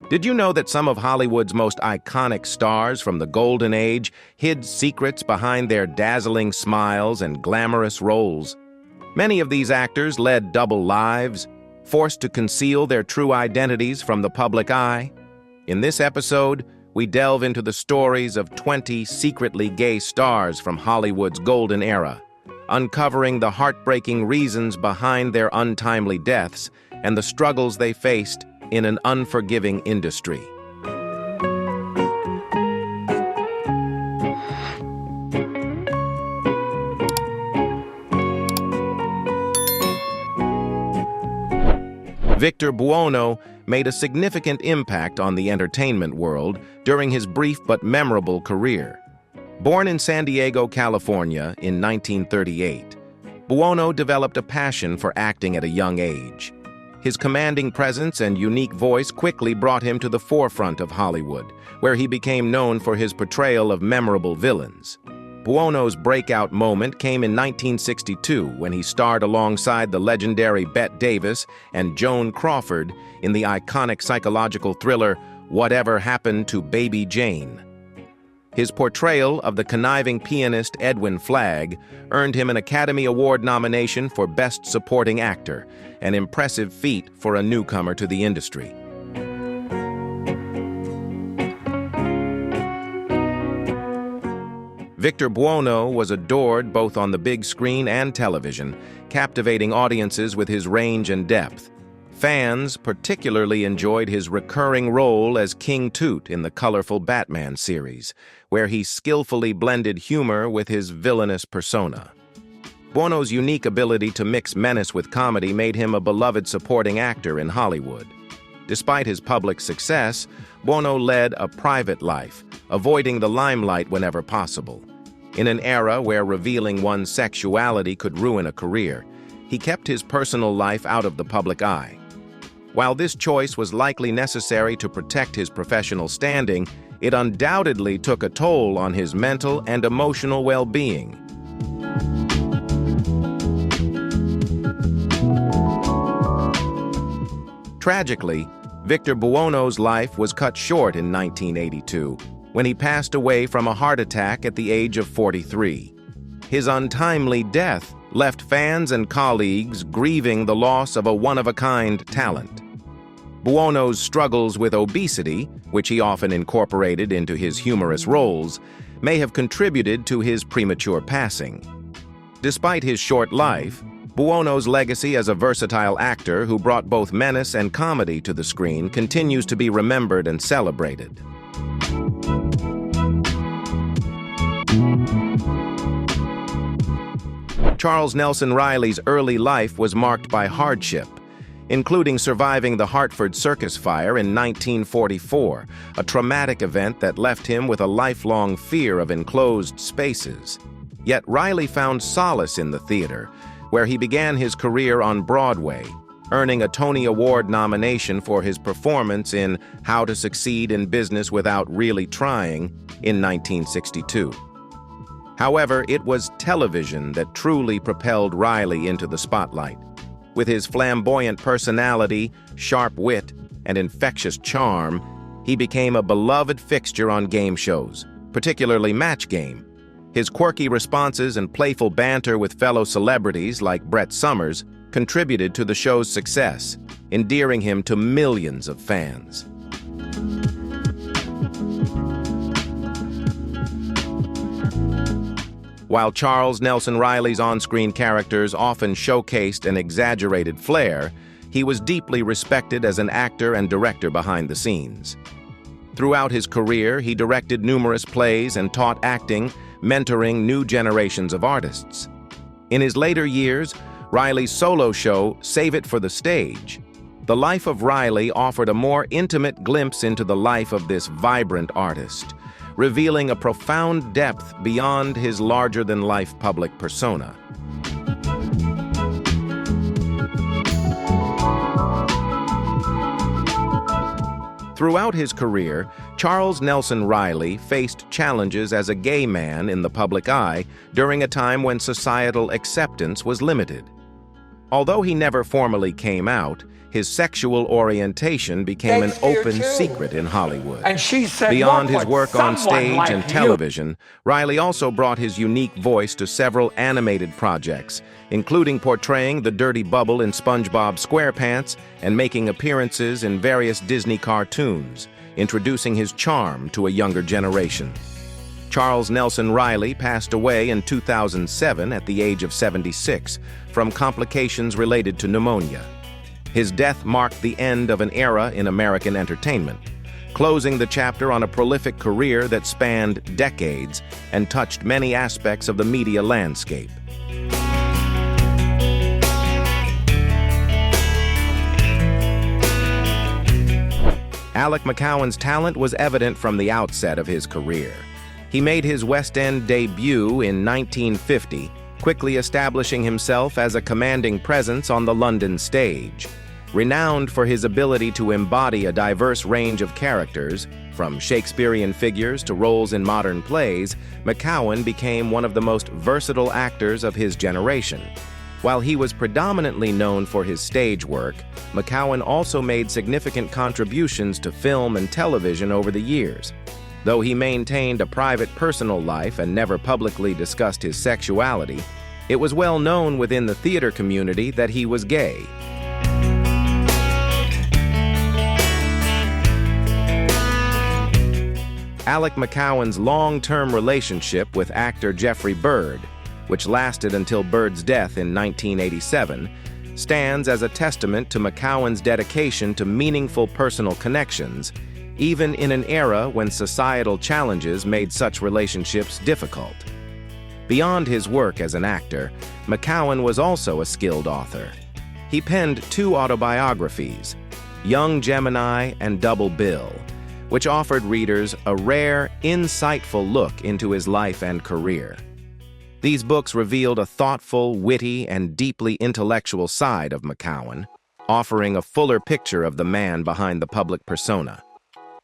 Did you know that some of Hollywood's most iconic stars from the Golden Age hid secrets behind their dazzling smiles and glamorous roles? Many of these actors led double lives, forced to conceal their true identities from the public eye. In this episode, we delve into the stories of 20 secretly gay stars from Hollywood's golden era, uncovering the heartbreaking reasons behind their untimely deaths and the struggles they faced in an unforgiving industry. Victor Buono made a significant impact on the entertainment world during his brief but memorable career. Born in San Diego, California in 1938, Buono developed a passion for acting at a young age. His commanding presence and unique voice quickly brought him to the forefront of Hollywood, where he became known for his portrayal of memorable villains. Buono's breakout moment came in 1962 when he starred alongside the legendary Bette Davis and Joan Crawford in the iconic psychological thriller Whatever Happened to Baby Jane. His portrayal of the conniving pianist Edwin Flagg earned him an Academy Award nomination for Best Supporting Actor, an impressive feat for a newcomer to the industry. Victor Buono was adored both on the big screen and television, captivating audiences with his range and depth. Fans particularly enjoyed his recurring role as King Tut in the colorful Batman series, where he skillfully blended humor with his villainous persona. Buono's unique ability to mix menace with comedy made him a beloved supporting actor in Hollywood. Despite his public success, Buono led a private life, avoiding the limelight whenever possible. In an era where revealing one's sexuality could ruin a career, he kept his personal life out of the public eye. While this choice was likely necessary to protect his professional standing, it undoubtedly took a toll on his mental and emotional well-being. Tragically, Victor Buono's life was cut short in 1982, when he passed away from a heart attack at the age of 43. His untimely death left fans and colleagues grieving the loss of a one-of-a-kind talent. Buono's struggles with obesity, which he often incorporated into his humorous roles, may have contributed to his premature passing. Despite his short life, Buono's legacy as a versatile actor who brought both menace and comedy to the screen continues to be remembered and celebrated. Charles Nelson Reilly's early life was marked by hardship, including surviving the Hartford Circus fire in 1944, a traumatic event that left him with a lifelong fear of enclosed spaces. Yet Reilly found solace in the theater, where he began his career on Broadway, earning a Tony Award nomination for his performance in How to Succeed in Business Without Really Trying in 1962. However, it was television that truly propelled Reilly into the spotlight. With his flamboyant personality, sharp wit, and infectious charm, he became a beloved fixture on game shows, particularly Match Game. His quirky responses and playful banter with fellow celebrities like Brett Somers contributed to the show's success, endearing him to millions of fans. While Charles Nelson Reilly's on-screen characters often showcased an exaggerated flair, he was deeply respected as an actor and director behind the scenes. Throughout his career, he directed numerous plays and taught acting, mentoring new generations of artists. In his later years, Reilly's solo show, Save It for the Stage. The life of Reilly offered a more intimate glimpse into the life of this vibrant artist, revealing a profound depth beyond his larger-than-life public persona. Throughout his career, Charles Nelson Reilly faced challenges as a gay man in the public eye during a time when societal acceptance was limited. Although he never formally came out, his sexual orientation became an open secret in Hollywood. And she said, beyond his work on stage like and television, Riley also brought his unique voice to several animated projects, including portraying the Dirty Bubble in SpongeBob SquarePants and making appearances in various Disney cartoons, introducing his charm to a younger generation. Charles Nelson Riley passed away in 2007 at the age of 76 from complications related to pneumonia. His death marked the end of an era in American entertainment, closing the chapter on a prolific career that spanned decades and touched many aspects of the media landscape. Alec McCowan's talent was evident from the outset of his career. He made his West End debut in 1950, quickly establishing himself as a commanding presence on the London stage. Renowned for his ability to embody a diverse range of characters, from Shakespearean figures to roles in modern plays, McCowan became one of the most versatile actors of his generation. While he was predominantly known for his stage work, McCowan also made significant contributions to film and television over the years. Though he maintained a private personal life and never publicly discussed his sexuality, it was well known within the theater community that he was gay. Alec McCowan's long-term relationship with actor Jeffrey Bird, which lasted until Bird's death in 1987, stands as a testament to McCowan's dedication to meaningful personal connections, even in an era when societal challenges made such relationships difficult. Beyond his work as an actor, McCowan was also a skilled author. He penned 2 autobiographies, Young Gemini and Double Bill, which offered readers a rare, insightful look into his life and career. These books revealed a thoughtful, witty, and deeply intellectual side of McCowan, offering a fuller picture of the man behind the public persona.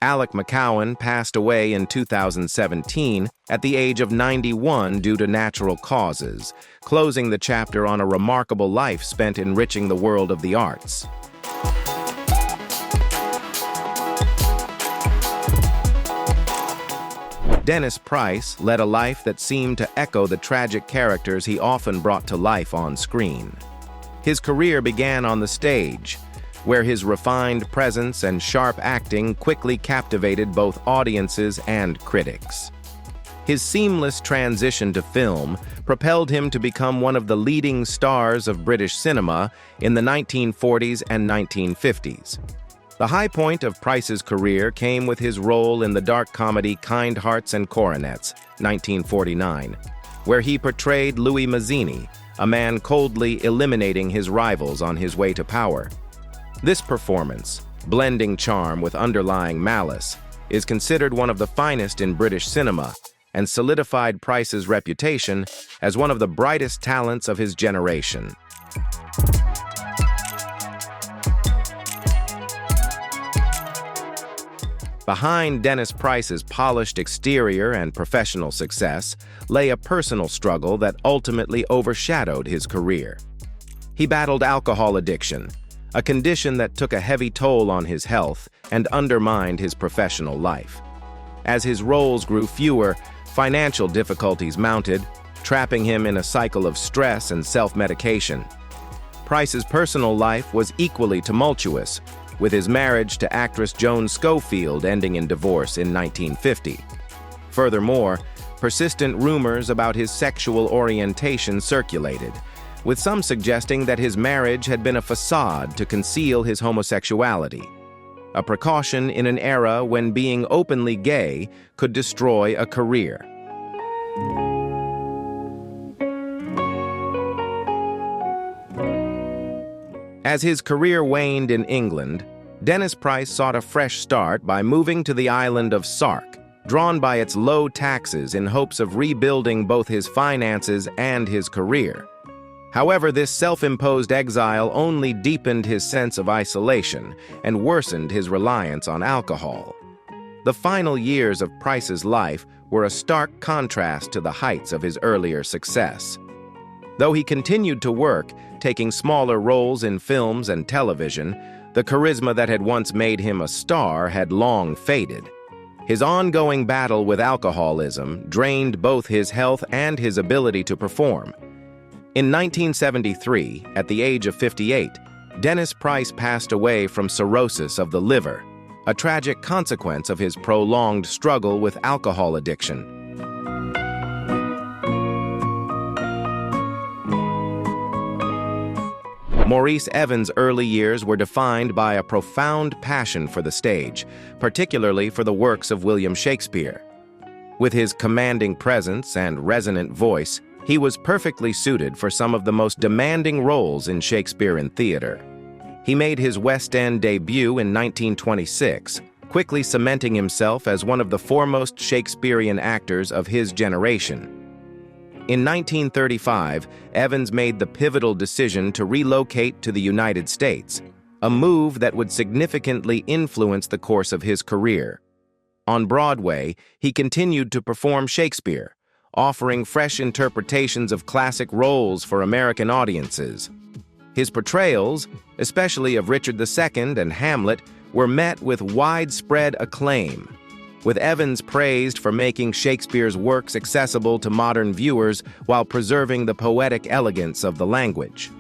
Alec McCowan passed away in 2017 at the age of 91 due to natural causes, closing the chapter on a remarkable life spent enriching the world of the arts. Dennis Price led a life that seemed to echo the tragic characters he often brought to life on screen. His career began on the stage, where his refined presence and sharp acting quickly captivated both audiences and critics. His seamless transition to film propelled him to become one of the leading stars of British cinema in the 1940s and 1950s. The high point of Price's career came with his role in the dark comedy Kind Hearts and Coronets, 1949, where he portrayed Louis Mazzini, a man coldly eliminating his rivals on his way to power. This performance, blending charm with underlying malice, is considered one of the finest in British cinema and solidified Price's reputation as one of the brightest talents of his generation. Behind Dennis Price's polished exterior and professional success lay a personal struggle that ultimately overshadowed his career. He battled alcohol addiction, a condition that took a heavy toll on his health and undermined his professional life. As his roles grew fewer, financial difficulties mounted, trapping him in a cycle of stress and self-medication. Price's personal life was equally tumultuous, with his marriage to actress Joan Schofield ending in divorce in 1950. Furthermore, persistent rumors about his sexual orientation circulated, with some suggesting that his marriage had been a facade to conceal his homosexuality, a precaution in an era when being openly gay could destroy a career. As his career waned in England, Dennis Price sought a fresh start by moving to the island of Sark, drawn by its low taxes in hopes of rebuilding both his finances and his career. However, this self-imposed exile only deepened his sense of isolation and worsened his reliance on alcohol. The final years of Price's life were a stark contrast to the heights of his earlier success. Though he continued to work, taking smaller roles in films and television, the charisma that had once made him a star had long faded. His ongoing battle with alcoholism drained both his health and his ability to perform. In 1973, at the age of 58, Dennis Price passed away from cirrhosis of the liver, a tragic consequence of his prolonged struggle with alcohol addiction. Maurice Evans' early years were defined by a profound passion for the stage, particularly for the works of William Shakespeare. With his commanding presence and resonant voice, he was perfectly suited for some of the most demanding roles in Shakespearean theater. He made his West End debut in 1926, quickly cementing himself as one of the foremost Shakespearean actors of his generation. In 1935, Evans made the pivotal decision to relocate to the United States, a move that would significantly influence the course of his career. On Broadway, he continued to perform Shakespeare, offering fresh interpretations of classic roles for American audiences. His portrayals, especially of Richard II and Hamlet, were met with widespread acclaim, with Evans praised for making Shakespeare's works accessible to modern viewers while preserving the poetic elegance of the language.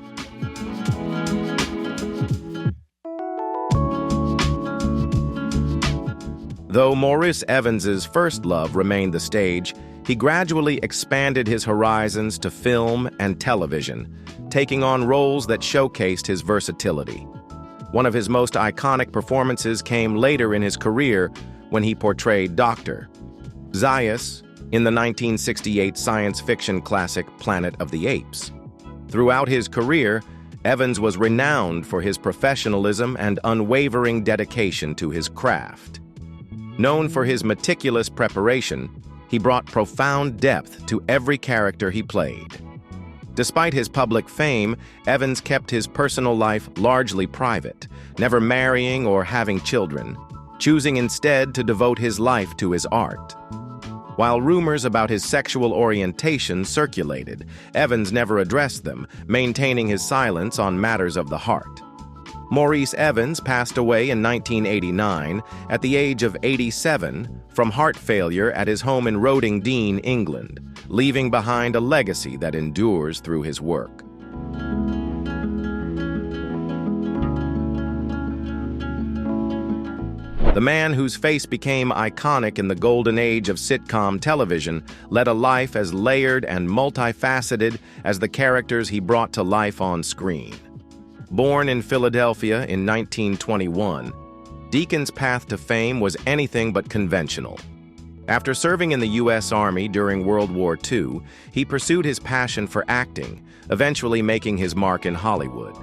Though Maurice Evans's first love remained the stage, he gradually expanded his horizons to film and television, taking on roles that showcased his versatility. One of his most iconic performances came later in his career when he portrayed Dr. Zaius in the 1968 science fiction classic Planet of the Apes. Throughout his career, Evans was renowned for his professionalism and unwavering dedication to his craft. Known for his meticulous preparation, he brought profound depth to every character he played. Despite his public fame, Evans kept his personal life largely private, never marrying or having children, choosing instead to devote his life to his art. While rumors about his sexual orientation circulated, Evans never addressed them, maintaining his silence on matters of the heart. Maurice Evans passed away in 1989 at the age of 87 from heart failure at his home in Roding, England, leaving behind a legacy that endures through his work. The man whose face became iconic in the golden age of sitcom television led a life as layered and multifaceted as the characters he brought to life on screen. Born in Philadelphia in 1921, Deacon's path to fame was anything but conventional. After serving in the U.S. Army during World War II, he pursued his passion for acting, eventually making his mark in Hollywood.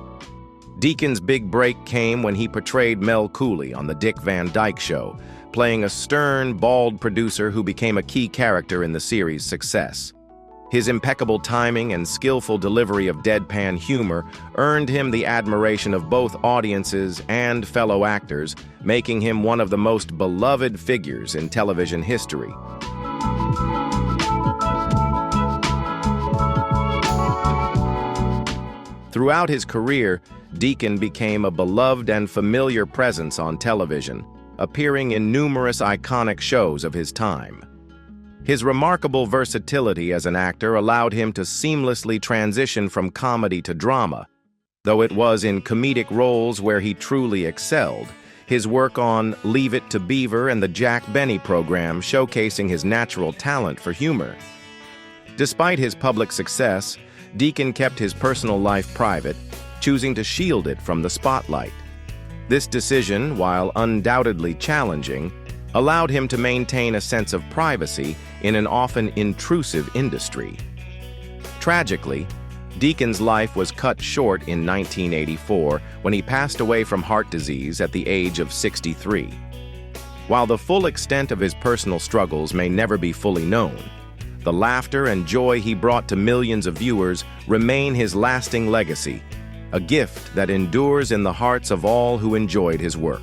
Deacon's big break came when he portrayed Mel Cooley on The Dick Van Dyke Show, playing a stern, bald producer who became a key character in the series' success. His impeccable timing and skillful delivery of deadpan humor earned him the admiration of both audiences and fellow actors, making him one of the most beloved figures in television history. Throughout his career, Deacon became a beloved and familiar presence on television, appearing in numerous iconic shows of his time. His remarkable versatility as an actor allowed him to seamlessly transition from comedy to drama. Though it was in comedic roles where he truly excelled, his work on Leave It to Beaver and the Jack Benny program showcasing his natural talent for humor. Despite his public success, Deacon kept his personal life private, choosing to shield it from the spotlight. This decision, while undoubtedly challenging, allowed him to maintain a sense of privacy in an often intrusive industry. Tragically, Deacon's life was cut short in 1984 when he passed away from heart disease at the age of 63. While the full extent of his personal struggles may never be fully known, the laughter and joy he brought to millions of viewers remain his lasting legacy, a gift that endures in the hearts of all who enjoyed his work.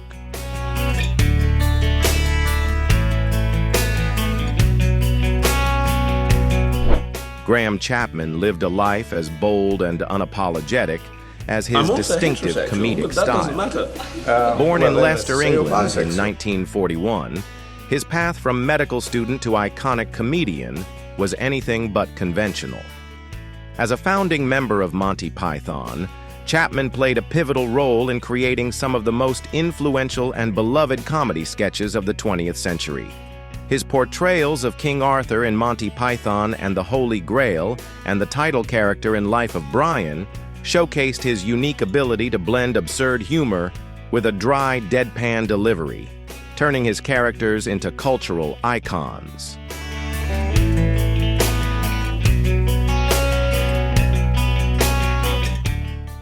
Graham Chapman lived a life as bold and unapologetic as his distinctive comedic style. Born in Leicester, England in 1941, his path from medical student to iconic comedian was anything but conventional. As a founding member of Monty Python, Chapman played a pivotal role in creating some of the most influential and beloved comedy sketches of the 20th century. His portrayals of King Arthur in Monty Python and the Holy Grail and the title character in Life of Brian showcased his unique ability to blend absurd humor with a dry, deadpan delivery, turning his characters into cultural icons.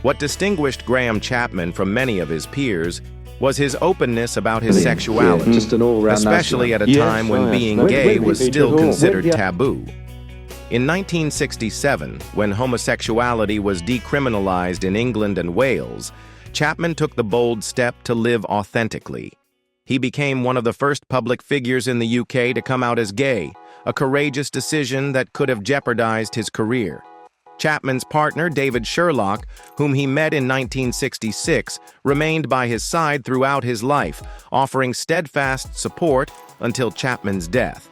What distinguished Graham Chapman from many of his peers was his openness about his sexuality, especially at a time when being gay was still considered taboo. In 1967, when homosexuality was decriminalized in England and Wales, Chapman took the bold step to live authentically. He became one of the first public figures in the UK to come out as gay, a courageous decision that could have jeopardized his career. Chapman's partner, David Sherlock, whom he met in 1966, remained by his side throughout his life, offering steadfast support until Chapman's death.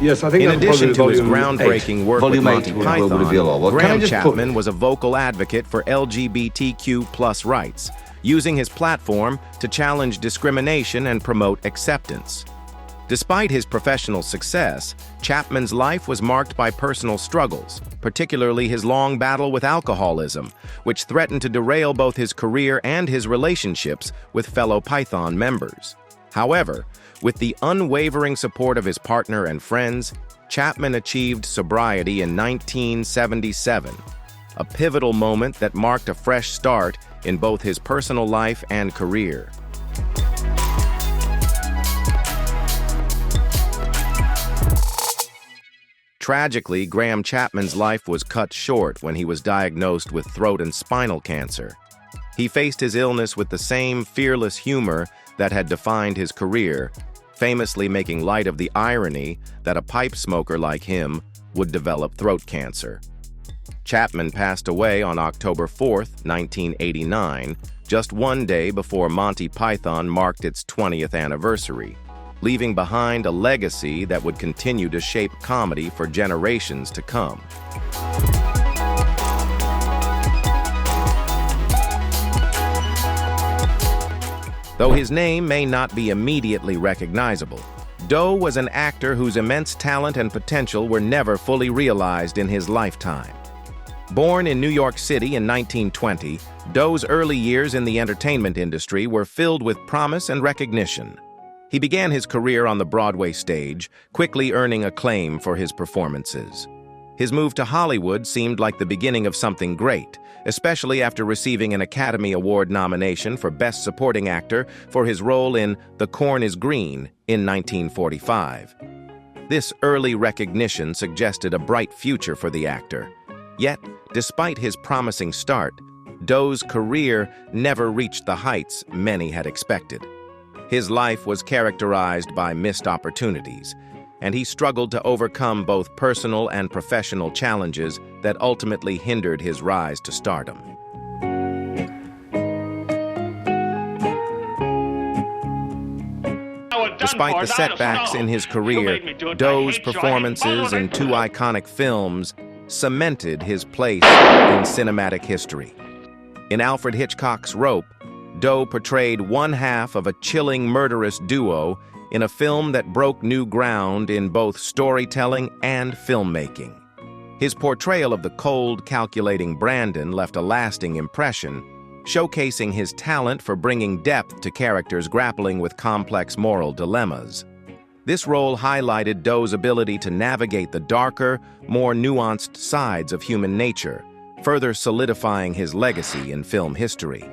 Yes, I think in addition to his groundbreaking work with Monty Python, Graham Chapman was a vocal advocate for LGBTQ+ rights, using his platform to challenge discrimination and promote acceptance. Despite his professional success, Chapman's life was marked by personal struggles, particularly his long battle with alcoholism, which threatened to derail both his career and his relationships with fellow Python members. However, with the unwavering support of his partner and friends, Chapman achieved sobriety in 1977, a pivotal moment that marked a fresh start in both his personal life and career. Tragically, Graham Chapman's life was cut short when he was diagnosed with throat and spinal cancer. He faced his illness with the same fearless humor that had defined his career, famously making light of the irony that a pipe smoker like him would develop throat cancer. Chapman passed away on October 4, 1989, just one day before Monty Python marked its 20th anniversary, leaving behind a legacy that would continue to shape comedy for generations to come. Though his name may not be immediately recognizable, Doe was an actor whose immense talent and potential were never fully realized in his lifetime. Born in New York City in 1920, Doe's early years in the entertainment industry were filled with promise and recognition. He began his career on the Broadway stage, quickly earning acclaim for his performances. His move to Hollywood seemed like the beginning of something great, especially after receiving an Academy Award nomination for Best Supporting Actor for his role in The Corn is Green in 1945. This early recognition suggested a bright future for the actor. Yet, despite his promising start, Doe's career never reached the heights many had expected. His life was characterized by missed opportunities, and he struggled to overcome both personal and professional challenges that ultimately hindered his rise to stardom. Despite the setbacks in his career, Doe's performances in two iconic films cemented his place in cinematic history. In Alfred Hitchcock's Rope, Doe portrayed one half of a chilling murderous duo in a film that broke new ground in both storytelling and filmmaking. His portrayal of the cold, calculating Brandon left a lasting impression, showcasing his talent for bringing depth to characters grappling with complex moral dilemmas. This role highlighted Doe's ability to navigate the darker, more nuanced sides of human nature, further solidifying his legacy in film history.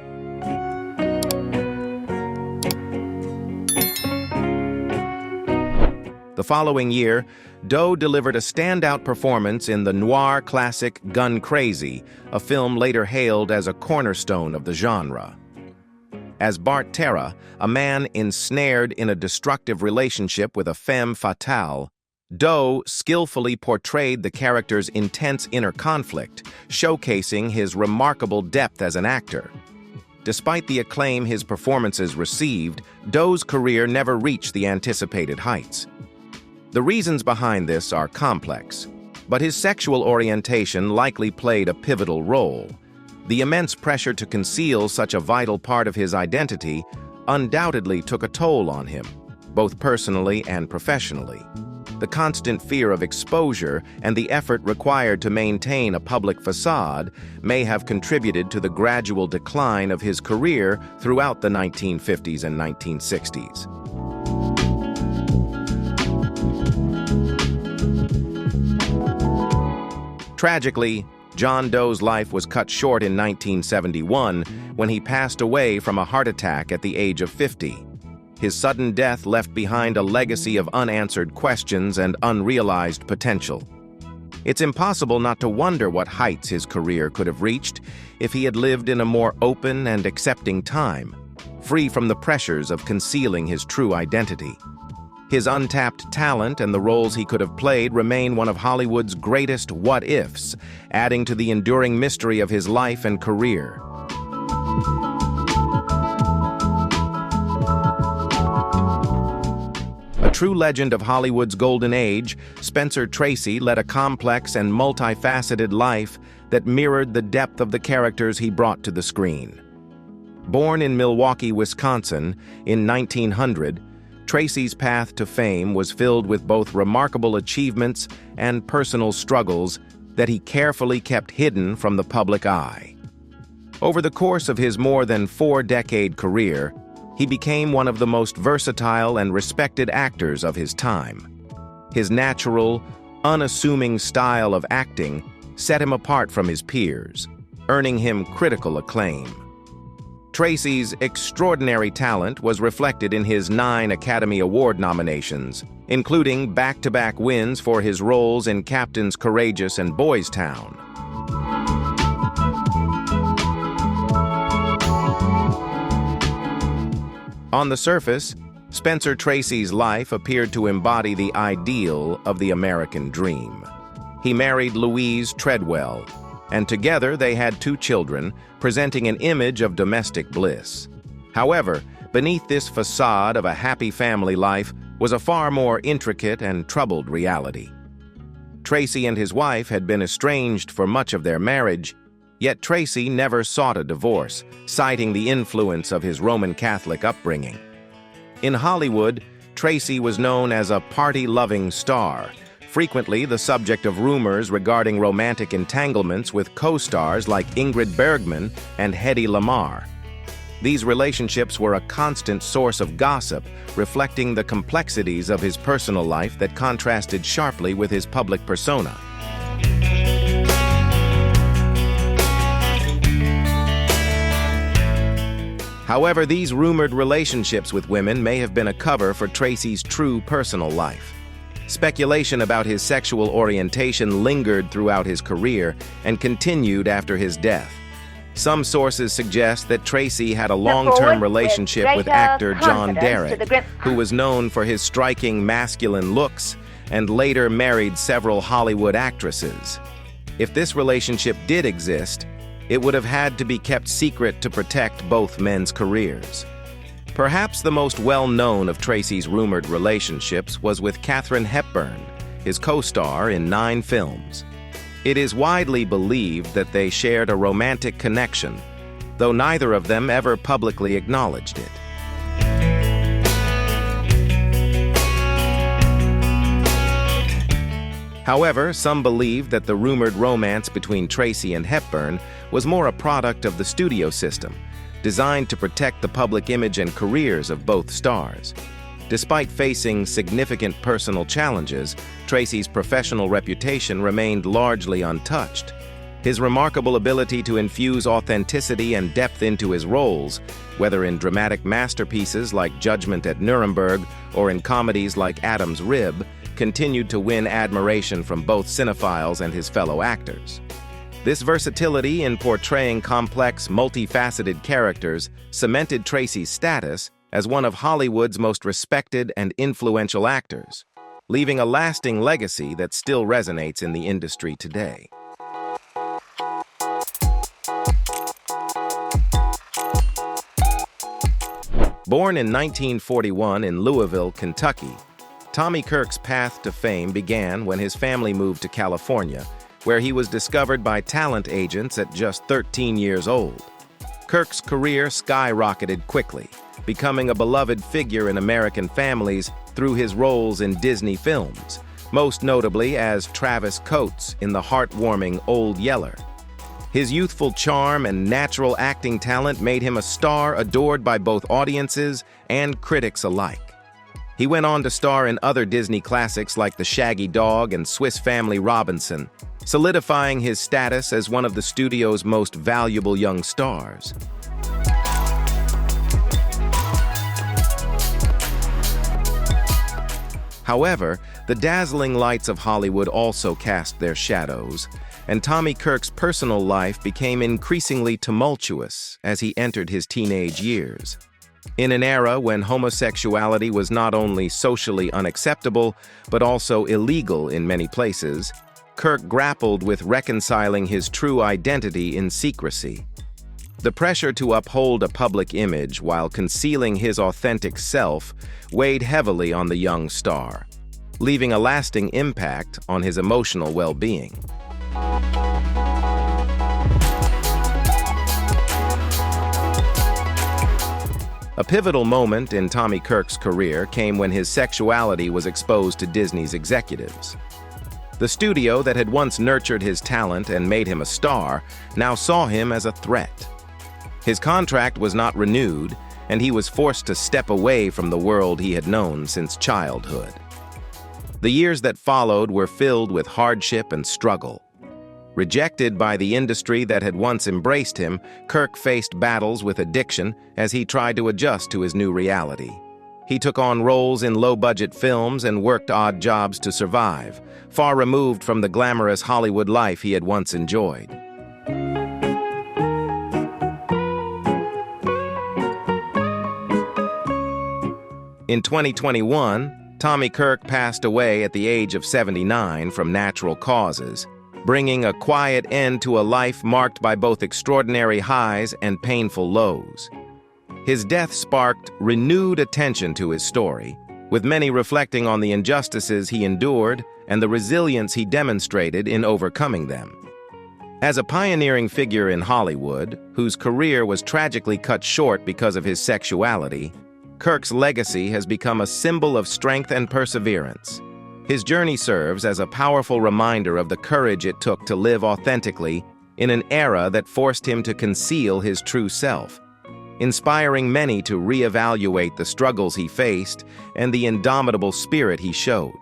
The following year, Doe delivered a standout performance in the noir classic Gun Crazy, a film later hailed as a cornerstone of the genre. As Bart Terra, a man ensnared in a destructive relationship with a femme fatale, Doe skillfully portrayed the character's intense inner conflict, showcasing his remarkable depth as an actor. Despite the acclaim his performances received, Doe's career never reached the anticipated heights. The reasons behind this are complex, but his sexual orientation likely played a pivotal role. The immense pressure to conceal such a vital part of his identity undoubtedly took a toll on him, both personally and professionally. The constant fear of exposure and the effort required to maintain a public facade may have contributed to the gradual decline of his career throughout the 1950s and 1960s. Tragically, John Doe's life was cut short in 1971 when he passed away from a heart attack at the age of 50. His sudden death left behind a legacy of unanswered questions and unrealized potential. It's impossible not to wonder what heights his career could have reached if he had lived in a more open and accepting time, free from the pressures of concealing his true identity. His untapped talent and the roles he could have played remain one of Hollywood's greatest what-ifs, adding to the enduring mystery of his life and career. A true legend of Hollywood's golden age, Spencer Tracy led a complex and multifaceted life that mirrored the depth of the characters he brought to the screen. Born in Milwaukee, Wisconsin, in 1900, Tracy's path to fame was filled with both remarkable achievements and personal struggles that he carefully kept hidden from the public eye. Over the course of his more than four-decade career, he became one of the most versatile and respected actors of his time. His natural, unassuming style of acting set him apart from his peers, earning him critical acclaim. Tracy's extraordinary talent was reflected in his 9 Academy Award nominations, including back-to-back wins for his roles in Captains Courageous and Boys Town. On the surface, Spencer Tracy's life appeared to embody the ideal of the American dream. He married Louise Treadwell, and together they had 2 children, presenting an image of domestic bliss. However, beneath this facade of a happy family life was a far more intricate and troubled reality. Tracy and his wife had been estranged for much of their marriage, yet Tracy never sought a divorce, citing the influence of his Roman Catholic upbringing. In Hollywood, Tracy was known as a party-loving star, frequently the subject of rumors regarding romantic entanglements with co-stars like Ingrid Bergman and Hedy Lamarr. These relationships were a constant source of gossip, reflecting the complexities of his personal life that contrasted sharply with his public persona. However, these rumored relationships with women may have been a cover for Tracy's true personal life. Speculation about his sexual orientation lingered throughout his career and continued after his death. Some sources suggest that Tracy had a long-term relationship with actor John Derek, who was known for his striking masculine looks and later married several Hollywood actresses. If this relationship did exist, it would have had to be kept secret to protect both men's careers. Perhaps the most well-known of Tracy's rumored relationships was with Katharine Hepburn, his co-star in 9 films. It is widely believed that they shared a romantic connection, though neither of them ever publicly acknowledged it. However, some believe that the rumored romance between Tracy and Hepburn was more a product of the studio system, designed to protect the public image and careers of both stars. Despite facing significant personal challenges, Tracy's professional reputation remained largely untouched. His remarkable ability to infuse authenticity and depth into his roles, whether in dramatic masterpieces like Judgment at Nuremberg or in comedies like Adam's Rib, continued to win admiration from both cinephiles and his fellow actors. This versatility in portraying complex, multifaceted characters cemented Tracy's status as one of Hollywood's most respected and influential actors, leaving a lasting legacy that still resonates in the industry today. Born in 1941 in Louisville, Kentucky, Tommy Kirk's path to fame began when his family moved to California, where he was discovered by talent agents at just 13 years old. Kirk's career skyrocketed quickly, becoming a beloved figure in American families through his roles in Disney films, most notably as Travis Coates in the heartwarming Old Yeller. His youthful charm and natural acting talent made him a star adored by both audiences and critics alike. He went on to star in other Disney classics like The Shaggy Dog and Swiss Family Robinson, solidifying his status as one of the studio's most valuable young stars. However, the dazzling lights of Hollywood also cast their shadows, and Tommy Kirk's personal life became increasingly tumultuous as he entered his teenage years. In an era when homosexuality was not only socially unacceptable, but also illegal in many places, Kirk grappled with reconciling his true identity in secrecy. The pressure to uphold a public image while concealing his authentic self weighed heavily on the young star, leaving a lasting impact on his emotional well-being. A pivotal moment in Tommy Kirk's career came when his sexuality was exposed to Disney's executives. The studio that had once nurtured his talent and made him a star now saw him as a threat. His contract was not renewed, and he was forced to step away from the world he had known since childhood. The years that followed were filled with hardship and struggle. Rejected by the industry that had once embraced him, Kirk faced battles with addiction as he tried to adjust to his new reality. He took on roles in low-budget films and worked odd jobs to survive, far removed from the glamorous Hollywood life he had once enjoyed. In 2021, Tommy Kirk passed away at the age of 79 from natural causes, bringing a quiet end to a life marked by both extraordinary highs and painful lows. His death sparked renewed attention to his story, with many reflecting on the injustices he endured and the resilience he demonstrated in overcoming them. As a pioneering figure in Hollywood, whose career was tragically cut short because of his sexuality, Kirk's legacy has become a symbol of strength and perseverance. His journey serves as a powerful reminder of the courage it took to live authentically in an era that forced him to conceal his true self, inspiring many to reevaluate the struggles he faced and the indomitable spirit he showed.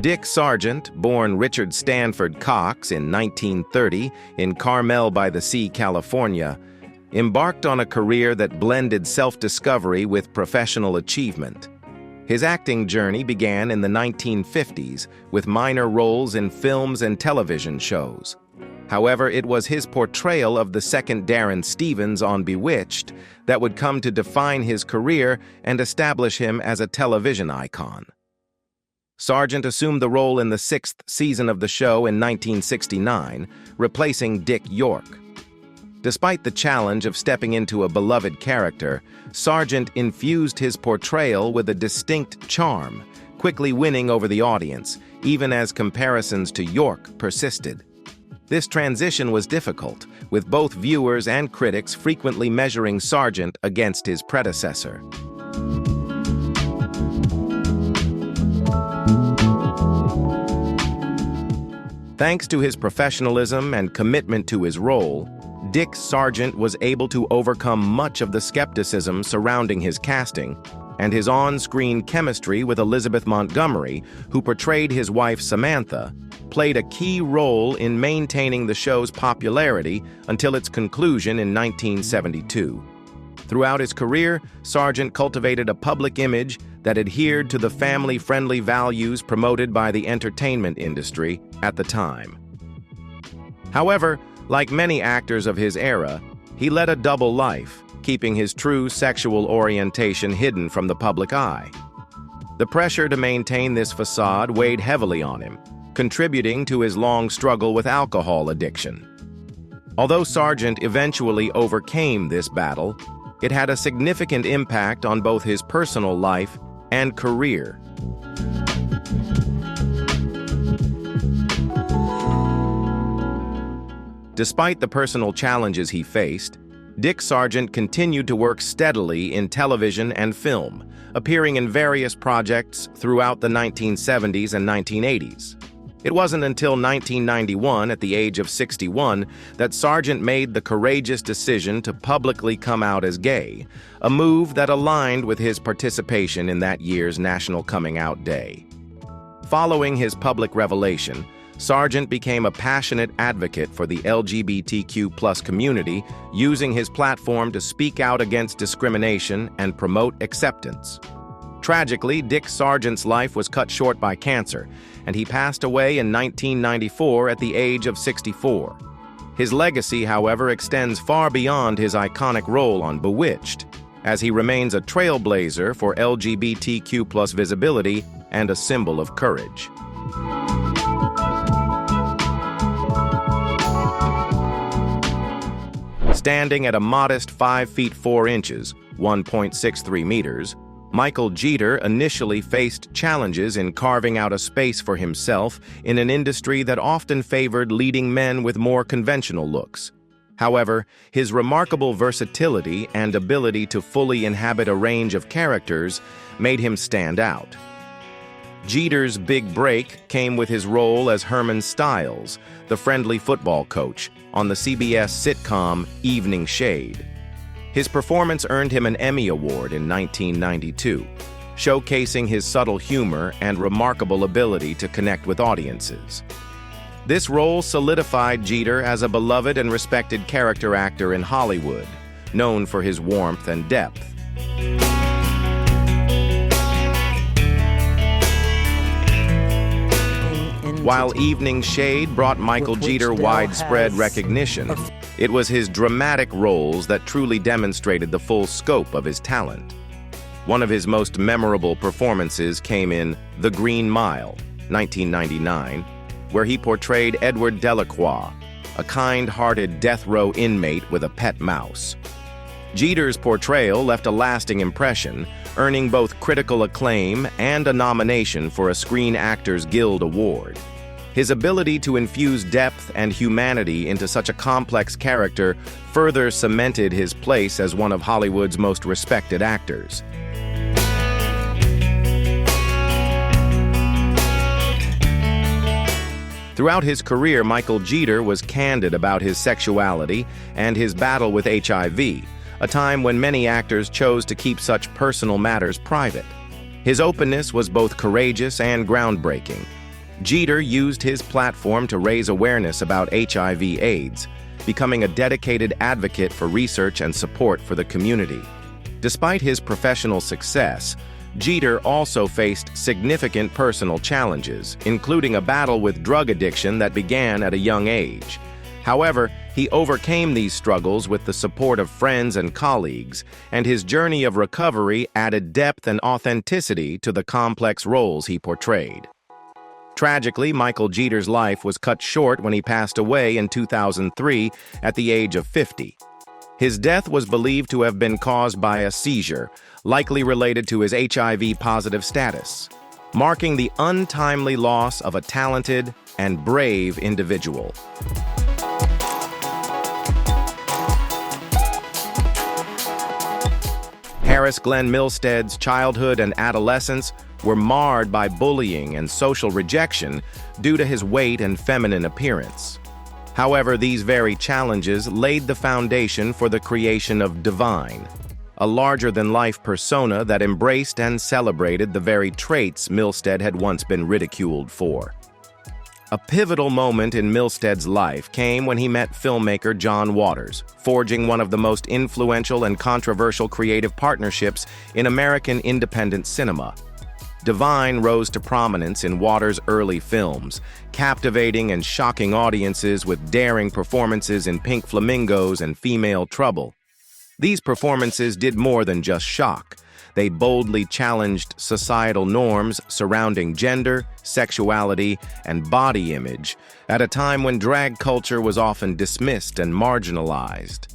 Dick Sargent, born Richard Stanford Cox in 1930 in Carmel-by-the-Sea, California, embarked on a career that blended self-discovery with professional achievement. His acting journey began in the 1950s with minor roles in films and television shows. However, it was his portrayal of the second Darren Stevens on Bewitched that would come to define his career and establish him as a television icon. Sargent assumed the role in the 6th season of the show in 1969, replacing Dick York. Despite the challenge of stepping into a beloved character, Sargent infused his portrayal with a distinct charm, quickly winning over the audience, even as comparisons to York persisted. This transition was difficult, with both viewers and critics frequently measuring Sargent against his predecessor. Thanks to his professionalism and commitment to his role, Dick Sargent was able to overcome much of the skepticism surrounding his casting, and his on-screen chemistry with Elizabeth Montgomery, who portrayed his wife Samantha, played a key role in maintaining the show's popularity until its conclusion in 1972. Throughout his career, Sargent cultivated a public image that adhered to the family-friendly values promoted by the entertainment industry at the time. However, like many actors of his era, he led a double life, keeping his true sexual orientation hidden from the public eye. The pressure to maintain this facade weighed heavily on him, contributing to his long struggle with alcohol addiction. Although Sargent eventually overcame this battle, it had a significant impact on both his personal life and career. Despite the personal challenges he faced, Dick Sargent continued to work steadily in television and film, appearing in various projects throughout the 1970s and 1980s. It wasn't until 1991, at the age of 61, that Sargent made the courageous decision to publicly come out as gay, a move that aligned with his participation in that year's National Coming Out Day. Following his public revelation, Sargent became a passionate advocate for the LGBTQ+ community, using his platform to speak out against discrimination and promote acceptance. Tragically, Dick Sargent's life was cut short by cancer, and he passed away in 1994 at the age of 64. His legacy, however, extends far beyond his iconic role on Bewitched, as he remains a trailblazer for LGBTQ+ visibility and a symbol of courage. Standing at a modest 5 feet 4 inches, 1.63 meters, Michael Jeter initially faced challenges in carving out a space for himself in an industry that often favored leading men with more conventional looks. However, his remarkable versatility and ability to fully inhabit a range of characters made him stand out. Jeter's big break came with his role as Herman Styles, the friendly football coach, on the CBS sitcom Evening Shade. His performance earned him an Emmy Award in 1992, showcasing his subtle humor and remarkable ability to connect with audiences. This role solidified Jeter as a beloved and respected character actor in Hollywood, known for his warmth and depth. While Evening Shade brought Michael Jeter widespread recognition, it was his dramatic roles that truly demonstrated the full scope of his talent. One of his most memorable performances came in The Green Mile, 1999, where he portrayed Edward Delacroix, a kind-hearted death row inmate with a pet mouse. Jeter's portrayal left a lasting impression, earning both critical acclaim and a nomination for a Screen Actors Guild Award. His ability to infuse depth and humanity into such a complex character further cemented his place as one of Hollywood's most respected actors. Throughout his career, Michael Jeter was candid about his sexuality and his battle with HIV, a time when many actors chose to keep such personal matters private. His openness was both courageous and groundbreaking. Jeter used his platform to raise awareness about HIV/AIDS, becoming a dedicated advocate for research and support for the community. Despite his professional success, Jeter also faced significant personal challenges, including a battle with drug addiction that began at a young age. However, he overcame these struggles with the support of friends and colleagues, and his journey of recovery added depth and authenticity to the complex roles he portrayed. Tragically, Michael Jeter's life was cut short when he passed away in 2003 at the age of 50. His death was believed to have been caused by a seizure, likely related to his HIV-positive status, marking the untimely loss of a talented and brave individual. Harris Glenn Milstead's childhood and adolescence were marred by bullying and social rejection due to his weight and feminine appearance. However, these very challenges laid the foundation for the creation of Divine, a larger-than-life persona that embraced and celebrated the very traits Milstead had once been ridiculed for. A pivotal moment in Milstead's life came when he met filmmaker John Waters, forging one of the most influential and controversial creative partnerships in American independent cinema. Divine rose to prominence in Waters' early films, captivating and shocking audiences with daring performances in Pink Flamingos and Female Trouble. These performances did more than just shock. They boldly challenged societal norms surrounding gender, sexuality, and body image at a time when drag culture was often dismissed and marginalized.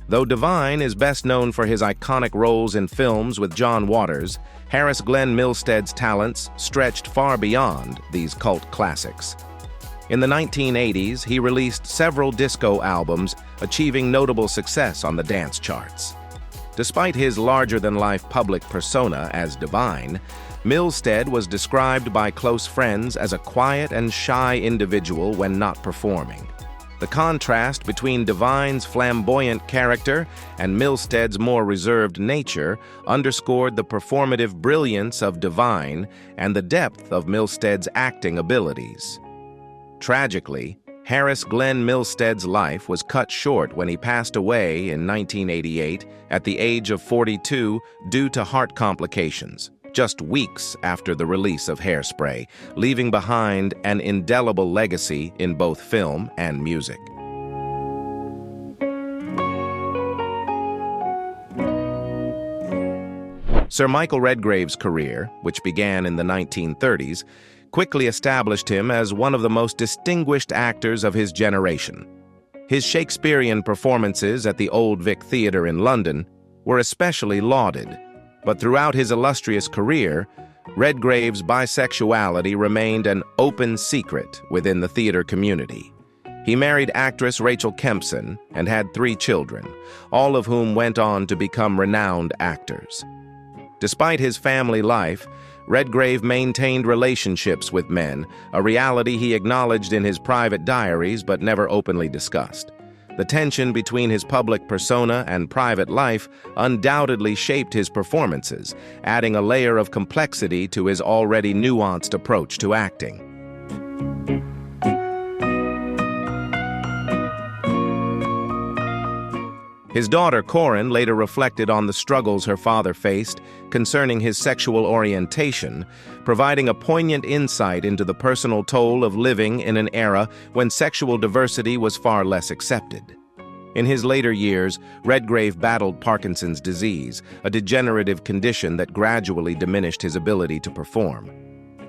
Though Divine is best known for his iconic roles in films with John Waters, Harris Glenn Milstead's talents stretched far beyond these cult classics. In the 1980s, he released several disco albums, achieving notable success on the dance charts. Despite his larger-than-life public persona as Divine, Milstead was described by close friends as a quiet and shy individual when not performing. The contrast between Divine's flamboyant character and Milstead's more reserved nature underscored the performative brilliance of Divine and the depth of Milstead's acting abilities. Tragically, Harris Glenn Milstead's life was cut short when he passed away in 1988 at the age of 42 due to heart complications, just weeks after the release of Hairspray, leaving behind an indelible legacy in both film and music. Sir Michael Redgrave's career, which began in the 1930s, quickly established him as one of the most distinguished actors of his generation. His Shakespearean performances at the Old Vic Theatre in London were especially lauded, but throughout his illustrious career, Redgrave's bisexuality remained an open secret within the theater community. He married actress Rachel Kempson and had 3 children, all of whom went on to become renowned actors. Despite his family life, Redgrave maintained relationships with men, a reality he acknowledged in his private diaries but never openly discussed. The tension between his public persona and private life undoubtedly shaped his performances, adding a layer of complexity to his already nuanced approach to acting. His daughter, Corin, later reflected on the struggles her father faced concerning his sexual orientation, providing a poignant insight into the personal toll of living in an era when sexual diversity was far less accepted. In his later years, Redgrave battled Parkinson's disease, a degenerative condition that gradually diminished his ability to perform.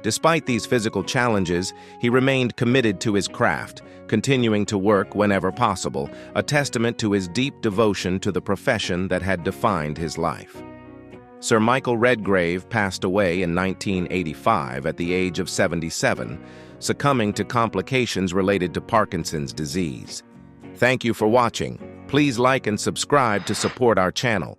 Despite these physical challenges, he remained committed to his craft, continuing to work whenever possible, a testament to his deep devotion to the profession that had defined his life. Sir Michael Redgrave passed away in 1985 at the age of 77, succumbing to complications related to Parkinson's disease. Thank you for watching. Please like and subscribe to support our channel.